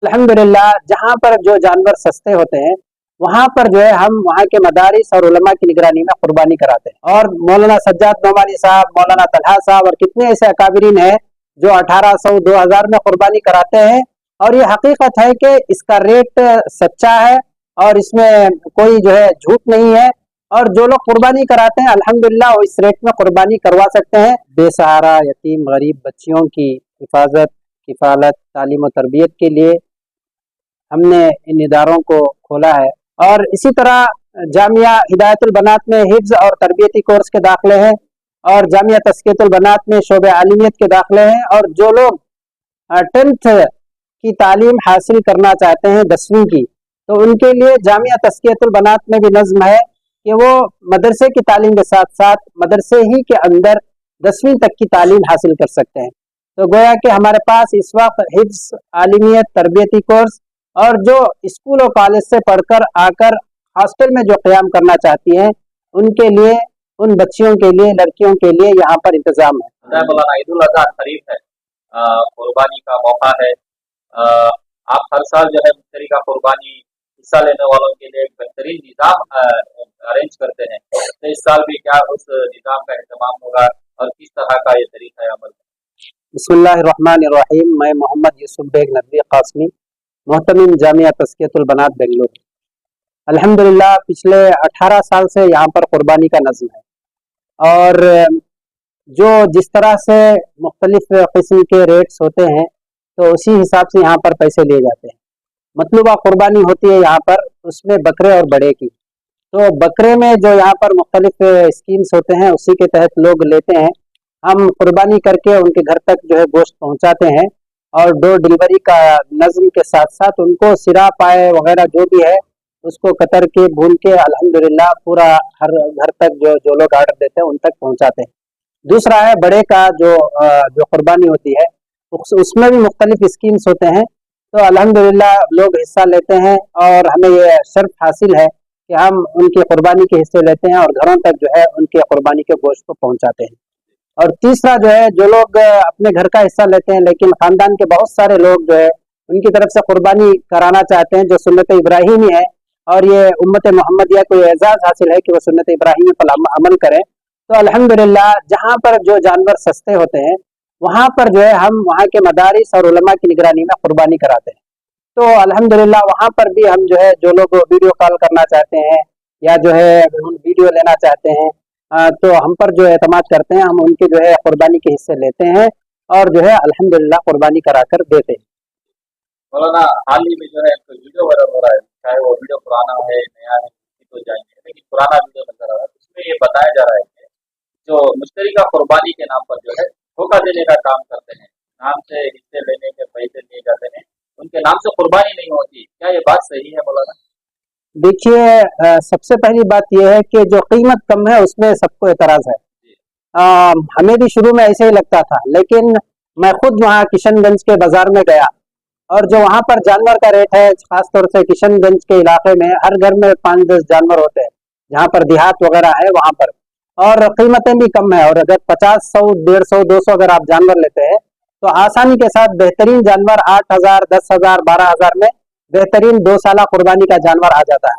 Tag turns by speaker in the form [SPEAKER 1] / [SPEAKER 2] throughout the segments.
[SPEAKER 1] अल्हम्दुलिल्लाह जहाँ पर जो जानवर सस्ते होते हैं वहाँ पर जो है हम वहाँ के मदारिस और उलमा की निगरानी में कुर्बानी कराते हैं। और मौलाना सज्जाद नोमानी साहब, मौलाना तलहा साहब और कितने ऐसे अकाबरीन हैं जो 1800 2000 में कुर्बानी कराते हैं। और ये हकीकत है कि इसका रेट सच्चा है और इसमें कोई जो है झूठ नहीं है। और जो लोग कुर्बानी कराते हैं अल्हम्दुलिल्लाह वो इस रेट में कुर्बानी करवा सकते हैं। बेसहारा यतीम गरीब बच्चियों की हिफाजत, किफालत, तालीम और तरबियत के लिए हमने इन इदारों को खोला है। और इसी तरह जामिया हिदायतुल बनात में हिफ्ज और तरबियती कोर्स के दाखिले हैं और जामिया तस्कियतुल बनात में शोबे आलिमियत के दाखिले हैं। और जो लोग 10th की तालीम हासिल करना चाहते हैं 10वीं की, तो उनके लिए जामिया तस्कियतुल बनात में भी नज़्म है कि वो मदरसे की तालीम के साथ साथ मदरसे ही के अंदर 10वीं तक की तालीम हासिल कर सकते हैं। तो गोया कि हमारे पास इस वक्त हिफ्ज, आलिमियत, तरबियती कोर्स और जो स्कूल और कॉलेज से पढ़कर आकर हॉस्टल में जो क़याम करना चाहती हैं उनके लिए, उन बच्चियों के लिए, लड़कियों के लिए यहाँ पर इंतज़ाम है।
[SPEAKER 2] मौलाना ईद उल अज़हा करीब है, कुर्बानी का मौका है। आप हर साल जो है मुश्तरी का कुर्बानी हिस्सा लेने वालों के लिए एक बेहतरीन निज़ाम अरेंज करते हैं। तो इस साल भी क्या उस निज़ाम का एहतमाम होगा और किस तरह का ये तरीका है अमल?
[SPEAKER 1] बिस्मिल्लाहिर्रहमानिर्रहीम। मैं मोहम्मद यूसुफ बेग नदवी कासमी, मोहतमिम जामिया तस्कियतुल बनात बेंगलुरु। अल्हम्दुलिल्लाह पिछले 18 साल से यहाँ पर कुर्बानी का नज़्म है। और जो जिस तरह से मुख्तलिफ किस्म के रेट्स होते हैं तो उसी हिसाब से यहाँ पर पैसे लिए जाते हैं। मतलूबा कुर्बानी होती है यहाँ पर, उसमें बकरे और बड़े की। तो बकरे में जो यहाँ पर मुख्तलिफ स्कीम्स होते हैं उसी के तहत लोग लेते हैं। हम कुर्बानी करके उनके घर तक जो है गोश्त पहुँचाते हैं और डोर डिलीवरी का नज़्म के साथ साथ उनको सिरा पाए वगैरह जो भी है उसको कतर के भून के अल्हम्दुलिल्लाह पूरा हर घर तक जो लोग आर्डर देते हैं उन तक पहुँचाते हैं। दूसरा है बड़े का जो कुर्बानी होती है उसमें भी मुख्तलिफ स्कीम्स होते हैं। तो अल्हम्दुलिल्लाह लोग हिस्सा लेते हैं और हमें ये शर्फ हासिल है कि हम उनकी कुर्बानी के हिस्से लेते हैं और घरों तक जो है उनके कुर्बानी के गोश्त को पहुँचाते हैं। और तीसरा जो है जो लोग अपने घर का हिस्सा लेते हैं लेकिन ख़ानदान के बहुत सारे लोग जो है उनकी तरफ से कुर्बानी कराना चाहते हैं जो सुन्नत इब्राहीमी है और ये उम्मत मोहम्मदिया को एजाज़ हासिल है कि वो सुन्नत इब्राहीमी पर अमल करें। तो अल्हम्दुलिल्लाह जहाँ पर जो जानवर सस्ते होते हैं वहाँ पर जो है हम वहाँ के मदारिस और उलमा की निगरानी में कुर्बानी कराते हैं। तो अल्हम्दुलिल्लाह वहाँ पर भी हम जो है जो लोग वीडियो कॉल करना चाहते हैं या जो है वीडियो लेना चाहते हैं तो हम पर जो एतमाद करते हैं, हम उनके जो है कुर्बानी के हिस्से लेते हैं और जो है अल्हम्दुलिल्लाह कुर्बानी करा कर देते हैं।
[SPEAKER 2] मौलाना हाल ही में जो है वीडियो वायरल हो रहा है, चाहे वो वीडियो पुराना है नया है तो जाएंगे, लेकिन पुराना वीडियो नजर आ रहा है। उसमें ये बताया जा रहा है कि जो मुश्तरी का कुर्बानी के नाम पर जो है धोखा देने का काम करते हैं, नाम से हिस्से लेने के पैसे लिए जाते हैं, उनके नाम से कुर्बानी नहीं होती। क्या ये बात सही है मौलाना?
[SPEAKER 1] देखिए सबसे पहली बात यह है कि जो कीमत कम है उसमें सबको एतराज़ है। हमें भी शुरू में ऐसे ही लगता था, लेकिन मैं खुद वहाँ किशनगंज के बाजार में गया और जो वहाँ पर जानवर का रेट है, खासतौर से किशनगंज के इलाके में हर घर में 5-10 जानवर होते हैं जहाँ पर देहात वगैरह है वहाँ पर, और कीमतें भी कम है। और अगर 50, 100, 150, 200 अगर आप जानवर लेते हैं तो आसानी के साथ बेहतरीन जानवर 8,000, 10,000, 12,000 में बेहतरीन 2 साला कुर्बानी का जानवर आ जाता है।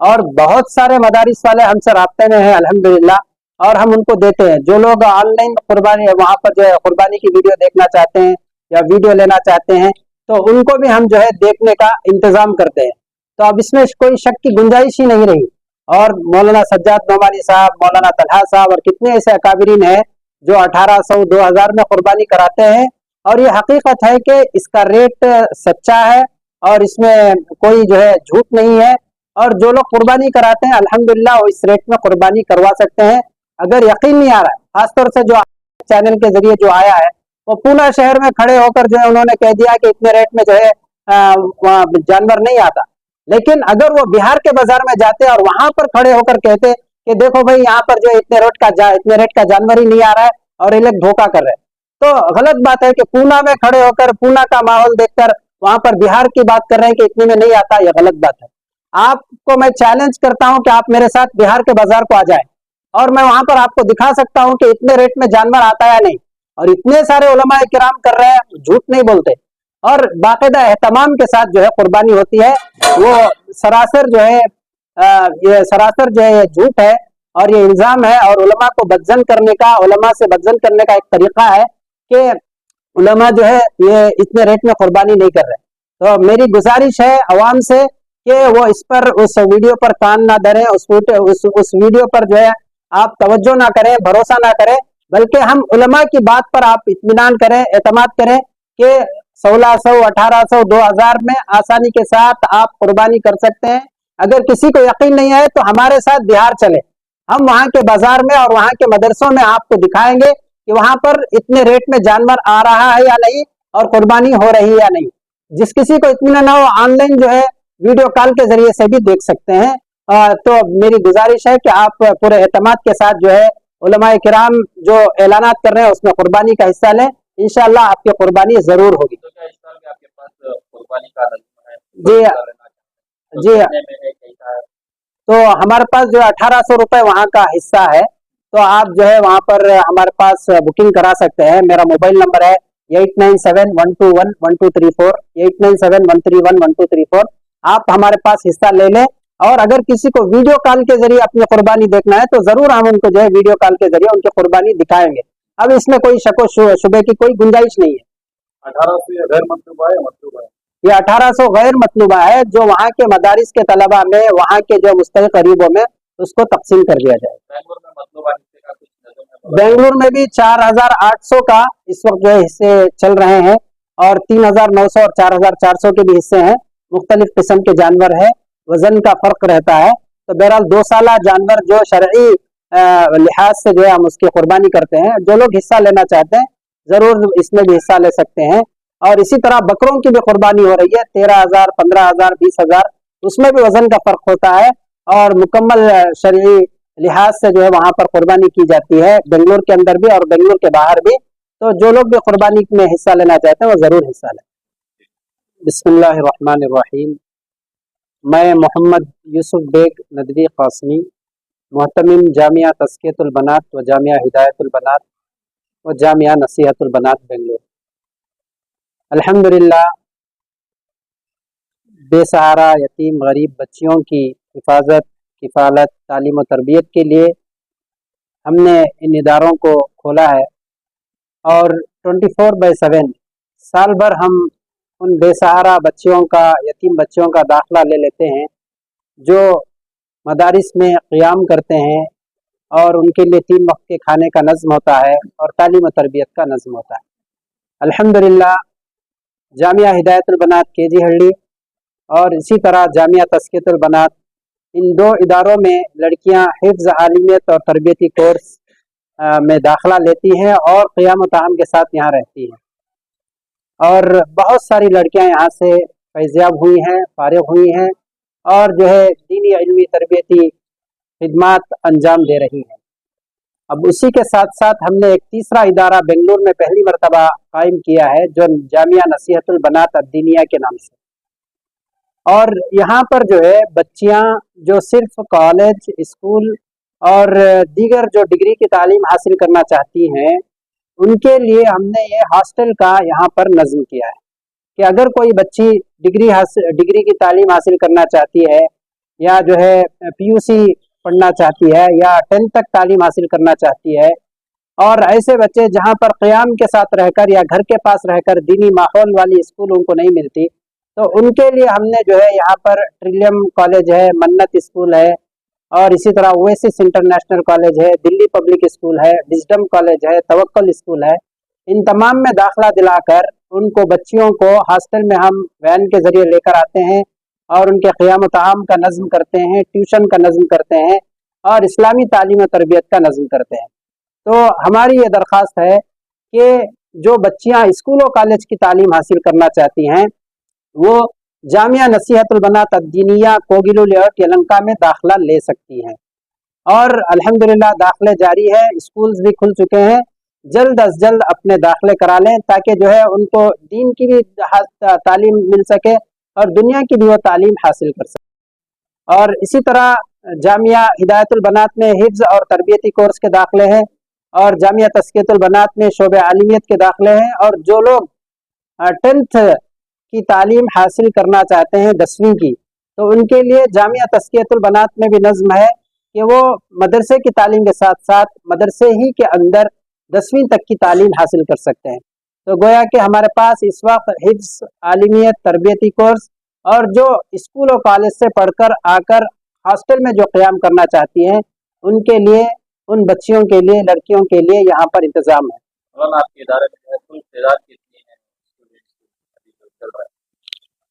[SPEAKER 1] और बहुत सारे मदारिस वाले हमसे राब्ते में हैं अल्हम्दुलिल्लाह और हम उनको देते हैं। जो लोग ऑनलाइन कुर्बानी वहाँ पर जो है कुर्बानी की वीडियो देखना चाहते हैं या वीडियो लेना चाहते हैं तो उनको भी हम जो है देखने का इंतजाम करते हैं। तो अब इसमें कोई शक की गुंजाइश ही नहीं रही। और मौलाना सज्जाद नोमानी साहब, मौलाना तलहा साहब और कितने ऐसे अकाबरीन हैं जो 1800 2000 में कुर्बानी कराते हैं। और ये हकीकत है कि इसका रेट सच्चा है और इसमें कोई जो है झूठ नहीं है। और जो लोग कुर्बानी कराते हैं अल्हम्दुलिल्लाह वो इस रेट में कुर्बानी करवा सकते हैं। अगर यकीन नहीं आ रहा है, खासतौर से जो चैनल के जरिए जो आया है वो पूना शहर में खड़े होकर जो है उन्होंने कह दिया कि इतने रेट में जो है जानवर नहीं आता। लेकिन अगर वो बिहार के बाजार में जाते और वहां पर खड़े होकर कहते कि देखो भाई यहाँ पर जो इतने रेट का जानवर ही नहीं आ रहा है और ये लोग धोखा कर रहे हैं, तो गलत बात है कि पूना में खड़े होकर पूना का माहौल देखकर वहां पर बिहार की बात कर रहे हैं कि इतने में नहीं आता, ये गलत बात है। आपको मैं चैलेंज करता हूं कि आप मेरे साथ बिहार के बाजार को आ जाए और मैं वहां पर आपको दिखा सकता हूं कि इतने रेट में जानवर आता है या नहीं। और इतने सारे उलमा किराम कर रहे हैं, झूठ नहीं बोलते। और बाकायदा एहतमाम के साथ जो है कुर्बानी होती है। वो सरासर जो है ये सरासर जो है ये झूठ है और ये इल्जाम है, और उलमा को बदजन करने का, उलमा से बदजन करने का एक तरीका है कि उलमा जो है ये इतने रेट में कुर्बानी नहीं कर रहे। तो मेरी गुजारिश है अवाम से कि वो इस पर, उस वीडियो पर कान ना धरें, उस वीडियो पर जो है आप तवज्जो ना करें, भरोसा ना करें, बल्कि हम उलमा की बात पर आप इत्मीनान करें, एतमाद करें कि 1600, 1800, 2000 में आसानी के साथ आप कुर्बानी कर सकते हैं। अगर किसी को यकीन नहीं है तो हमारे साथ बिहार चले, हम वहां के बाजार में और वहां के मदरसों में आपको दिखाएंगे कि वहां पर इतने रेट में जानवर आ रहा है या नहीं और कुर्बानी हो रही है या नहीं। जिस किसी को इत्मीनान ना हो, ऑनलाइन जो है वीडियो कॉल के जरिए से भी देख सकते हैं। तो मेरी गुजारिश है कि आप पूरे एतमाद के साथ जो है उलमाए किराम जो ऐलानात कर रहे हैं उसमें कुर्बानी का हिस्सा लें, इंशाअल्लाह आपकी कुर्बानी जरूर होगी।
[SPEAKER 2] तो क्या इस साल में आपके पास कुर्बानी का नज़्म है?
[SPEAKER 1] जी जी, तो हमारे पास जो 1800 रुपए वहाँ का हिस्सा है, तो आप जो है वहाँ पर हमारे पास बुकिंग करा सकते हैं। मेरा मोबाइल नंबर है 8971211234, 8971311234। आप हमारे पास हिस्सा ले लें, और अगर किसी को वीडियो कॉल के जरिए अपनी कुर्बानी देखना है तो जरूर हम उनको जो है वीडियो कॉल के जरिए उनकी कुर्बानी दिखाएंगे। अब इसमें कोई शक शुबे की कोई गुंजाइश नहीं है।
[SPEAKER 2] 1800 गैर मतलूबा है, मतलूबा है?
[SPEAKER 1] ये 1800 गैर मतलूबा है, जो वहाँ के मदारिस के तलबा में, वहाँ के जो मुस्तहिक गरीबों में उसको तकसीम कर दिया जाए।
[SPEAKER 2] बेंगलुरु में मतलूबा हिस्से का कुछ नज़म है?
[SPEAKER 1] बेंगलुरु में भी 4800 का इस वक्त जो है हिस्से चल रहे हैं, और 3900 और 4400 के भी हिस्से हैं। मुख्तलिफ किस्म के जानवर है, वजन का फर्क रहता है। तो बहरहाल 2 साला जानवर जो शरई लिहाज से जो है हम उसकी कुर्बानी करते हैं। जो लोग हिस्सा लेना चाहते हैं जरूर इसमें भी हिस्सा ले सकते हैं। और इसी तरह बकरों की भी कुर्बानी हो रही है, 13,000, 15,000, 20,000, उसमें भी वजन का फर्क होता है, और मुकम्मल शरई लिहाज से जो है वहां पर कुर्बानी की जाती है, बेंगलुरु के अंदर भी और बेंगलुरु के बाहर भी। तो जो लोग भी कुर्बानी में हिस्सा लेना चाहते हैं वो जरूर हिस्सा लें। बिस्मिल्लाहिर्रहमानिर्रहीम। मैं मोहम्मद यूसुफ बेग नदवी कासमी, मोहतमिम जामिया तज़कियतुल बनात व जामिया हिदायतुल बनात व जामिया नसीहतुल बनात बेंगलुरु। अल्हम्दुलिल्लाह, बेसहारा यतीम गरीब बच्चियों की हिफाजत, किफ़ालत, तालीम व तरबियत के लिए हमने इन इदारों को खोला है, और 24/7 साल भर हम उन बेसहारा बच्चियों का, यतीम बच्चियों का दाखिला ले लेते हैं जो मदारिस में क़ियाम करते हैं, और उनके लिए 3 वक्त के खाने का नज़्म होता है और तालीम व तरबियत का नज़्म होता है। अल्हम्दुलिल्लाह, जामिया हिदायतुल बनात केजी हल्डी और इसी तरह जामिया तज़कियतुल बनात, इन 2 इदारों में लड़कियां हिफ्ज़, आलिमियत और तरबियती कोर्स में दाखिला लेती हैं और क़ियाम व ताम के साथ यहाँ रहती हैं। और बहुत सारी लड़कियां यहाँ से फैज़याब हुई हैं, फारिग हुई हैं, और जो है दीनी इल्मी तरबियती खिदमात अंजाम दे रही हैं। अब उसी के साथ साथ हमने एक तीसरा इदारा बेंगलुरु में पहली मरतबा कायम किया है, जो जामिया नसीहतुल बनात अद्दीनिया के नाम से। और यहाँ पर जो है बच्चियाँ जो सिर्फ कॉलेज, स्कूल और दीगर जो डिग्री की तालीम हासिल करना चाहती हैं, उनके लिए हमने ये हॉस्टल का यहाँ पर नज़्म किया है कि अगर कोई बच्ची डिग्री की तालीम हासिल करना चाहती है, या जो है PUC पढ़ना चाहती है, या 10th तक तालीम हासिल करना चाहती है, और ऐसे बच्चे जहाँ पर क़ियाम के साथ रहकर या घर के पास रहकर दीनी माहौल वाली स्कूल उनको नहीं मिलती, तो उनके लिए हमने जो है यहाँ पर ट्रिलियम कॉलेज है, मन्नत स्कूल है, और इसी तरह ओएसिस इंटरनेशनल कॉलेज है, दिल्ली पब्लिक स्कूल है, विजडम कॉलेज है, तवक्कल स्कूल है। इन तमाम में दाखिला दिलाकर उनको, बच्चियों को हॉस्टल में हम वैन के ज़रिए लेकर आते हैं और उनके क़ियाम ताम का नज़्म करते हैं, ट्यूशन का नज़्म करते हैं, और इस्लामी तालीम व तरबियत का नज़्म करते हैं। तो हमारी ये दरख्वास्त है कि जो बच्चियाँ स्कूल और कॉलेज की तालीम हासिल करना चाहती हैं वो जामिया नसीहतुल बनात अद्दीनिया कोगिलू लेआउट यलहंका में दाखिला ले सकती हैं। और अल्हम्दुलिल्लाह दाखिले जारी है, स्कूल्स भी खुल चुके हैं। जल्द अज जल्द अपने दाखिले करा लें ताकि जो है उनको दीन की भी तालीम मिल सके और दुनिया की भी वो तालीम हासिल कर सके। और इसी तरह जामिया हिदायतुल बनात में हिफ्ज़ और तरबियती कोर्स के दाखिले हैं, और जामिया तज़कियतुल बनात में शोबे आलिमियत के दाखिले हैं। और जो लोग 10th की तालीम हासिल करना चाहते हैं 10वीं की, तो उनके लिए जामिया तस्कियतुल बनात में भी नज़्म है कि वो मदरसे की तालीम के साथ साथ मदरसे ही के अंदर 10वीं तक की तालीम हासिल कर सकते हैं। तो गोया कि हमारे पास इस वक्त हिफ्ज़, आलिमियत, तरबियती कोर्स और जो स्कूल और कॉलेज से पढ़कर आकर हॉस्टल में जो क़याम करना चाहती हैं उनके लिए, उन बच्चियों के लिए, लड़कियों के लिए यहाँ पर इंतज़ाम है।
[SPEAKER 2] मौलाना आपके इदारे में जो है कुल तादाद कितनी है स्टूडेंट्स की अभी जो चल रहा है?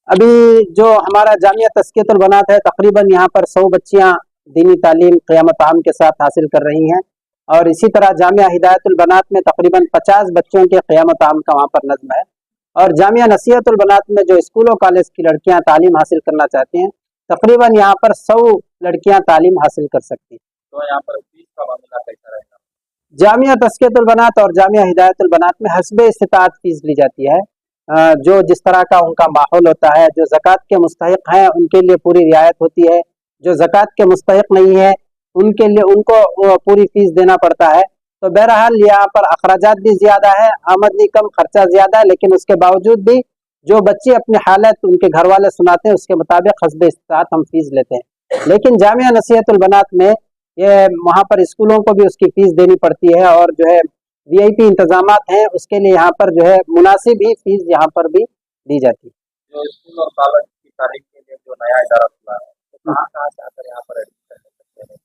[SPEAKER 1] अभी जो हमारा जामिया तस्कियतुल बनात है तकरीबन यहाँ पर 100 बच्चियाँ दीनी तालीम क़यामत आम के साथ हासिल कर रही हैं, और इसी तरह जामिया हिदायतुल बनात में तकरीबन 50 बच्चों के क़यामत आम का वहाँ पर नज़्म है। और जामिया नसीहतुल बनात में जो स्कूल और कॉलेज की लड़कियाँ तालीम हासिल करना चाहती हैं तकरीबन यहाँ पर 100 लड़कियाँ तालीम हासिल कर सकती हैं।
[SPEAKER 2] तो यहाँ पर फीस का मामला कैसा रहेगा?
[SPEAKER 1] जामिया तस्कियतुल बनात और जामिया हिदायतुल बनात में हस्बे इस्तिताअत फीस ली जाती है। जो जिस तरह का उनका माहौल होता है, जो ज़कात के मुस्तहिक हैं उनके लिए पूरी रियायत होती है, जो ज़कात के मुस्तहिक नहीं है उनके लिए उनको पूरी फीस देना पड़ता है। तो बहरहाल यहाँ पर अखराजात भी ज़्यादा है, आमदनी कम, खर्चा ज़्यादा है, लेकिन उसके बावजूद भी जो बच्चे अपनी हालत उनके घर वाले सुनाते हैं उसके मुताबिक हस्बे इस्तिताअत हम फीस लेते हैं। लेकिन जामिया नसीहतुल बनात में ये वहाँ पर स्कूलों को भी उसकी फीस देनी पड़ती है, और जो है वीआईपी इंतजामात हैं उसके लिए यहाँ पर जो है मुनासिब ही फीस यहाँ पर भी दी जाती है।
[SPEAKER 2] जो स्कूल और कॉलेज की तालीम के लिए जो नया इदारा खुला है तो कहाँ से आकर यहाँ पर एडमिशन ले सकते हैं?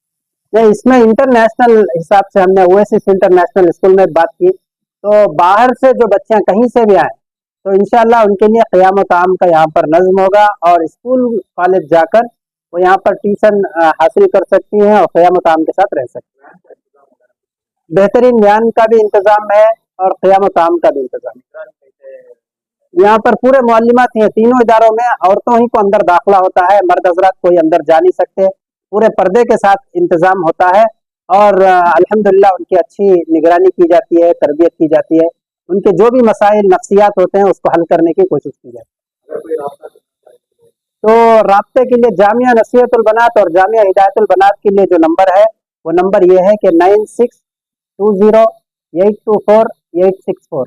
[SPEAKER 1] नहीं, इसमें इंटरनेशनल हिसाब से हमने ओएसिस इंटरनेशनल स्कूल में बात की, तो बाहर से जो बच्चियाँ कहीं से भी आए तो इंशाल्लाह उनके लिए क़यामत आम का यहाँ पर नज़्म होगा, और स्कूल कॉलेज जाकर वो यहाँ पर ट्यूशन हासिल कर सकती हैं और क़यामत आम के साथ रह सकती हैं। बेहतरीन बयान का भी इंतज़ाम है और क़यामत आम का भी इंतज़ाम है। यहाँ पर पूरे मुअल्लिमात हैं, तीनों इदारों में औरतों ही को अंदर दाखिला होता है, मर्द हजरात कोई अंदर जा नहीं सकते, पूरे पर्दे के साथ इंतज़ाम होता है, और अल्हम्दुलिल्लाह उनकी अच्छी निगरानी की जाती है, तरबियत की जाती है, उनके जो भी मसाइल नफ्सियात होते हैं उसको हल करने की कोशिश की जाती है। तो राब्ते के लिए जामिया नसीहतुल बनात और जामिया हिदायतुल बनात के लिए जो नंबर है वो नंबर ये है कि 9620824864,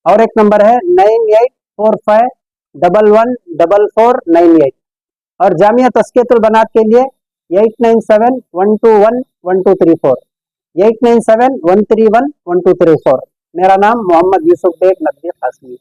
[SPEAKER 1] और एक नंबर है 9845114498, और जामिया तस्कियतुल बनात के लिए 8971211234, 8971311234। मेरा नाम मोहम्मद यूसुफ बेग नकवी कासमी।